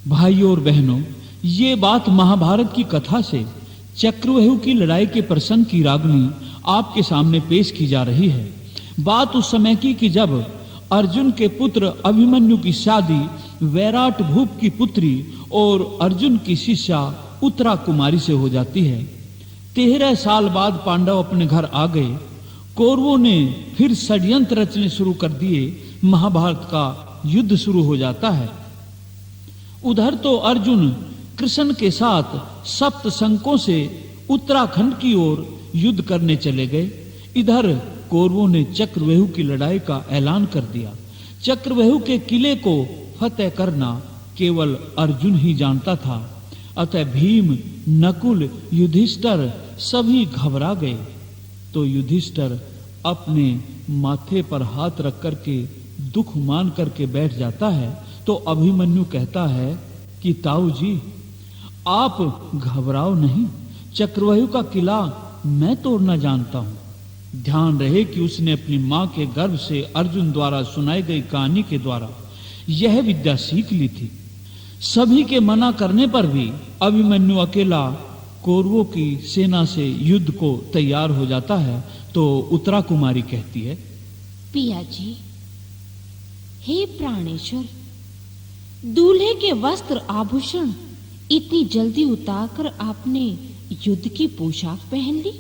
भाइयों और बहनों, ये बात महाभारत की कथा से चक्रव्यूह की लड़ाई के प्रसंग की रागनी आपके सामने पेश की जा रही है। बात उस समय की कि जब अर्जुन के पुत्र अभिमन्यु की शादी वैराट भूप की पुत्री और अर्जुन की शिष्या उत्तरा कुमारी से हो जाती है। 13 साल बाद पांडव अपने घर आ गए। कौरवों ने फिर षड्यंत्र रचने शुरू कर दिए। महाभारत का युद्ध शुरू हो जाता है। उधर तो अर्जुन कृष्ण के साथ सप्तशंकों से उत्तराखंड की ओर युद्ध करने चले गए। इधर कौरवों ने चक्रव्यूह की लड़ाई का ऐलान कर दिया। चक्रव्यूह के किले को फतेह करना केवल अर्जुन ही जानता था। अतः भीम, नकुल, युधिष्ठिर सभी घबरा गए। तो युधिष्ठिर अपने माथे पर हाथ रख करके दुख मान करके बैठ जाता है। तो अभिमन्यु कहता है कि ताऊ जी, आप घबराओ नहीं, चक्रव्यूह का किला मैं तोड़ना जानता हूं। ध्यान रहे कि उसने अपनी मां के गर्भ से अर्जुन द्वारा सुनाई गई कहानी के द्वारा यह विद्या सीख ली थी। सभी के मना करने पर भी अभिमन्यु अकेला कौरवों की सेना से युद्ध को तैयार हो जाता है। तो उत्तरा कुमारी कहती है, पिया जी, हे प्राणेश्वर, दूल्हे के वस्त्र आभूषण इतनी जल्दी उतारकर आपने युद्ध की पोशाक पहन ली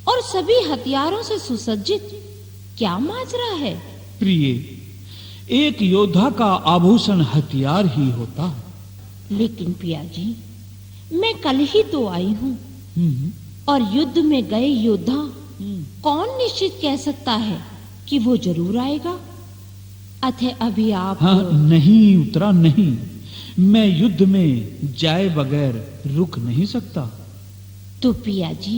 और सभी हथियारों से सुसज्जित, क्या माजरा है? प्रिय, एक योद्धा का आभूषण हथियार ही होता है। लेकिन पिया जी, मैं कल ही तो आई हूं और युद्ध में गए योद्धा कौन निश्चित कह सकता है कि वो जरूर आएगा? अतः अभी आप नहीं उत्तरा, नहीं, मैं युद्ध में जाए बगैर रुक नहीं सकता। तो पिया जी,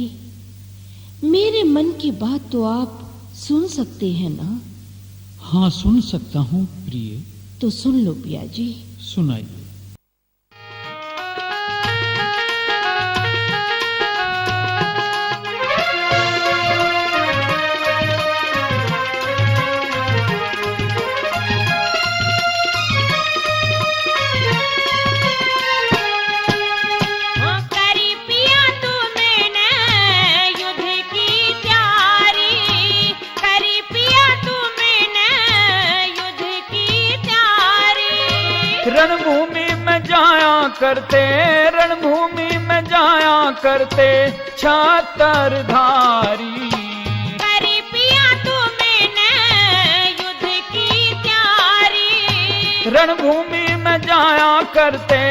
मेरे मन की बात तो आप सुन सकते हैं ना? हाँ, सुन सकता हूँ प्रिय। तो सुन लो पिया जी। सुनाइए। रणभूमि में जाया करते, रणभूमि में जाया करते छातर धारी। करी पिया तुमने युद्ध की तैयारी। रणभूमि में जाया करते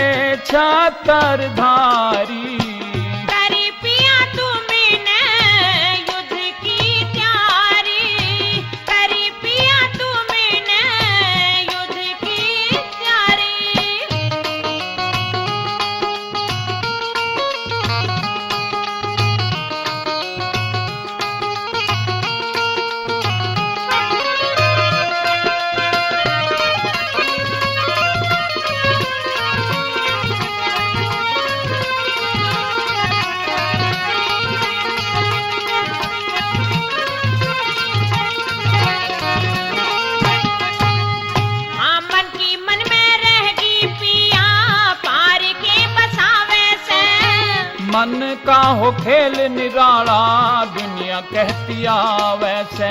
छातर धारी। करी पिया तुमने युद्ध की तैयारी। करी पिया तुमने युद्ध की तैयारी। मन का हो खेल निराला, दुनिया कहती आ वैसे।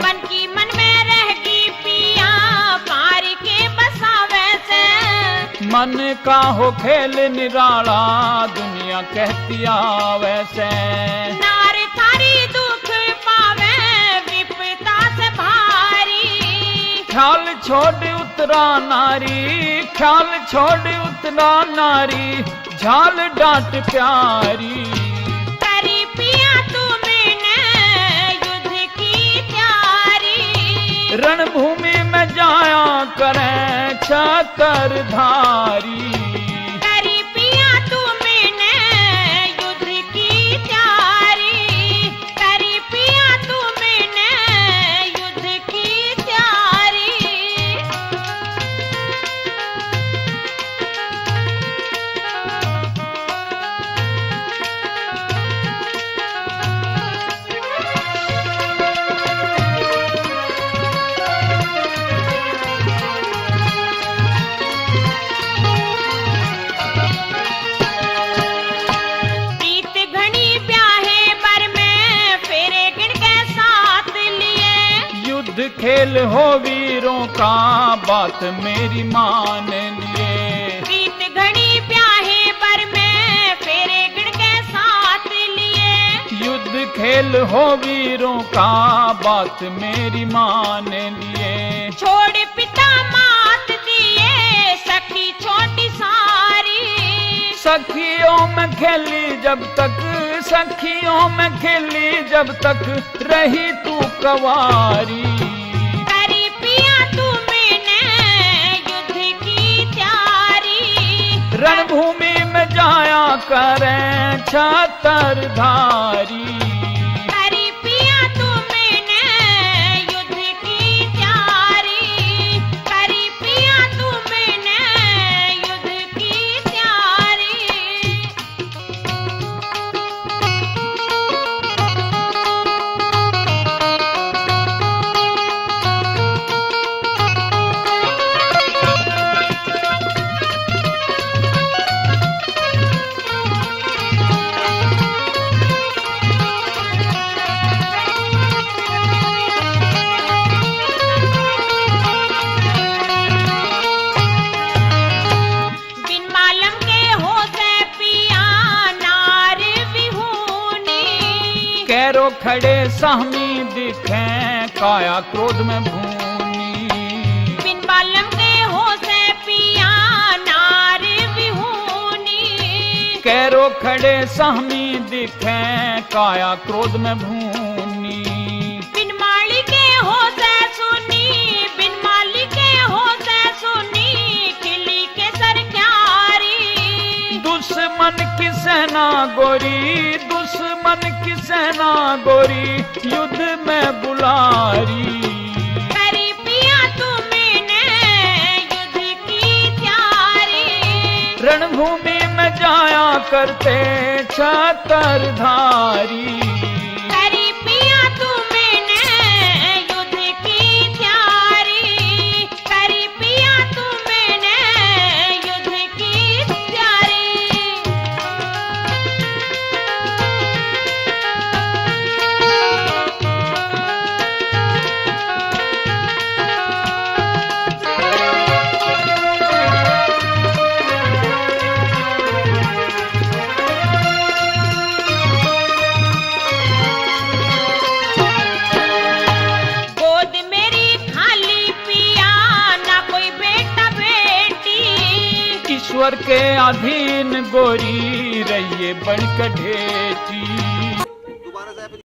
मन की मन में रहेगी पिया, पार के बसा वैसे। मन का हो खेल निराला, दुनिया कहती आ वैसे। नार थारी दुख पावे विपदा से भारी। ख्याल छोड़ उतरा नारी, ख्याल छोड़ उतरा नारी, झाल डांट प्यारी। करी पिया तुमने युद्ध की तैयारी। रणभूमि में जाया करें छातर धारी। करी पिया तुमने युद्ध की तैयारी। करी पिया तुमने युद्ध की तैयारी। खेल हो वीरों का, बात मेरी मान लिए। प्रीत घड़ी ब्याहे पर मैं फेरे गिण के साथ लिए। युद्ध खेल हो वीरों का, बात मेरी मान लिए। छोड़ पिता मात दिए, सखी छोटी सारी। सखियों में खेली जब तक, सखियों में खेली जब तक रही तू कवारी। करी पिया तूने युद्ध की तैयारी। रणभूमि में जाया करें छतरधारी। करी पिया तूने युद्ध की तैयारी। करी पिया तूने युद्ध की तैयारी। बिन मालम के हो से पिया नार विहूनी। कैरो खड़े सहमी दिखें काया क्रोध में भूनी। बिन मालम के हो से पिया नार विहूनी। कैरो खड़े सहमी दिखें काया क्रोध में भूनी। बिन माली के हो से सुनी। बिन माली के हो से सुनी। खिली के सर क्यारी। दुश्मन की सेना गोरी, दुश्मन की सेना गोरी युद्ध में बुलारी। करी पिया तूने युद्ध की तैयारी। रणभूमि में जाया करते छतरधारी। करी पिया तूने युद्ध की तैयारी। करी पिया तूने युद्ध की तैयारी। गोद मेरी खाली पिया, ना कोई बेटा बेटी। ईश्वर के अधीन गोरी रहिए बनकर ढेटी।